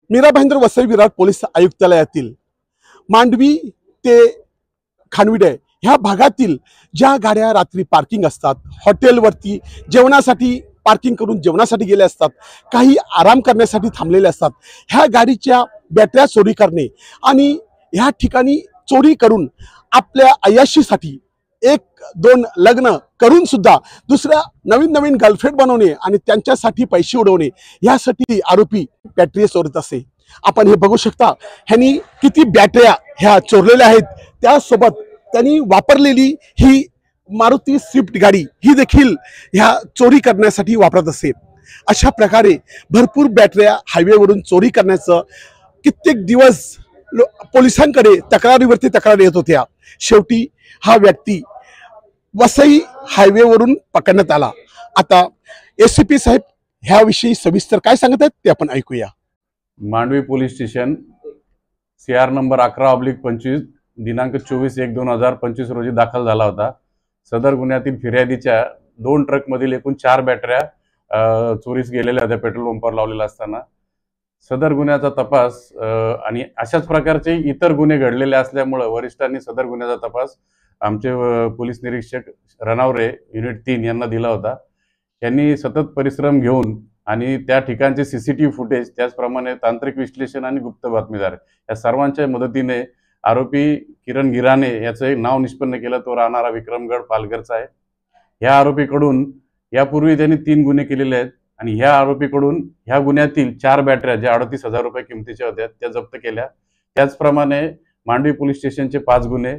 Mira Bhayandar Vasai Virar police आयुक्तालयातील Mandvi ते खानविडे ह्या भागातील ज्या गाड्या रात्री पार्किंग असतात, हॉटेलवरती जेवणासाठी पार्किंग करून जेवणासाठी गेले असतात, काही आराम करण्यासाठी थांबलेले असतात, ह्या गाडीच्या बॅटऱ्या चोरी करणे आणि ह्या ठिकाणी चोरी करून आपल्या अय्याशीसाठी एक दोन लग्न करून सुद्धा दुसऱ्या नवीन नवीन गर्लफ्रेंड बनवणे आणि त्यांच्यासाठी पैसे उडवणे यासाठी आरोपी बॅटरी चोरत असे। आपण हे बघू शकता, ह्यांनी किती बॅटऱ्या ह्या चोरलेल्या आहेत। त्यासोबत त्यांनी वापरलेली ही मारुती स्विफ्ट गाडी ही देखील ह्या चोरी करण्यासाठी वापरत असे। अशा प्रकारे भरपूर बॅटऱ्या हायवेवरून चोरी करण्याचं कित्येक दिवस पोलिसांकडे तक्रारीवरती तक्रार येत होत्या। शेवटी हा व्यक्ती वसई हायवेवरून पकडण्यात आला। आता एसीपी साहेब ह्याविषयी सविस्तर काय सांगत आहेत ते आपण ऐकूया। Mandvi police station CR number 11/25 दिनांक 24/1/2025 रोजी दाखल झाला होता। सदर गुन्ह्यातील फिर्यादीच्या 2 ट्रकमधील एकूण 4 बॅटऱ्या चोरीस गेलेल्या होत्या पेट्रोल पंपावर लावलेला असताना। सदर गुन्ह्याचा तपास आणि अशाच प्रकारचे इतर गुन्हे घडलेले असल्यामुळे वरिष्ठांनी सदर गुन्ह्याचा तपास आमचे पोलीस निरीक्षक रणावरे युनिट 3 यांना दिला होता। यांनी सतत परिश्रम घेऊन आणि त्या ठिकाणचे CCTV फुटेज, त्याचप्रमाणे तांत्रिक विश्लेषण आणि गुप्त बातमीदार या सर्वांच्या मदतीने आरोपी किरण गिराणे याचं नाव निष्पन्न केलं। तो राहणारा विक्रमगड पालघरचा आहे। ह्या आरोपीकडून यापूर्वी त्यांनी 3 गुन्हे केलेले आहेत आणि ह्या आरोपीकडून ह्या गुन्ह्यातील 4 बॅटऱ्या ज्या 38,000 रुपये किमतीच्या होत्या त्या जप्त केल्या। त्याचप्रमाणे मांडवी पोलीस स्टेशनचे 5 गुन्हे,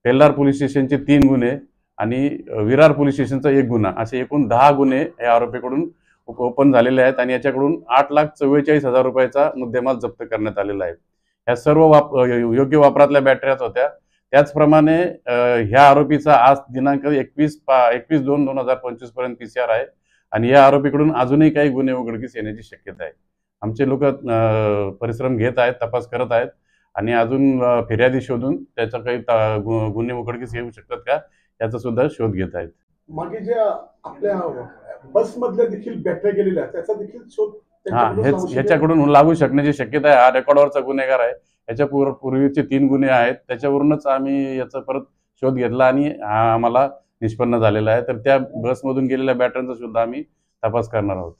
पेल्लार पोलीस स्टेशनचे 3 गुन्हे आणि विरार पोलीस स्टेशनचा 1 गुन्हा असे एकूण 10 गुन्हे या आरोपीकडून ओपन झालेले आहेत आणि याच्याकडून 8,44,000 रुपयाचा मुद्देमाल जप्त करण्यात आलेला आहे। ह्या सर्व योग्य वापरातल्या बॅटऱ्याच होत्या। त्याचप्रमाणे ह्या आरोपीचा आज दिनांक 21/2/2025 पर्यंत PCR आहे आणि या आरोपीकडून अजूनही काही गुन्हे उघडकीस येण्याची शक्यता आहे। आमचे लोक परिश्रम घेत आहेत, तपास करत आहेत आणि अजून फिर्यादी शोधून त्याचा काही गुन्हे उघडकीस येऊ शकतात का याचा सुद्धा शोध घेत आहेत। मागे जे आपल्या बस मधल्या देखील बॅटऱ्या गेलेल्या त्याचा देखील शोध ह्याच्याकडून लागू शकण्याची शक्यता आहे। हा रेकॉर्डवरचा गुन्हेगार आहे। याच्या पूर्वीचे 3 गुन्हे आहेत, त्याच्यावरूनच आम्ही याचा परत शोध घेतला आणि हा आम्हाला निष्पन्न झालेला आहे। तर त्या बसमधून गेलेल्या बॅटऱ्यांचा सुद्धा आम्ही तपास करणार आहोत।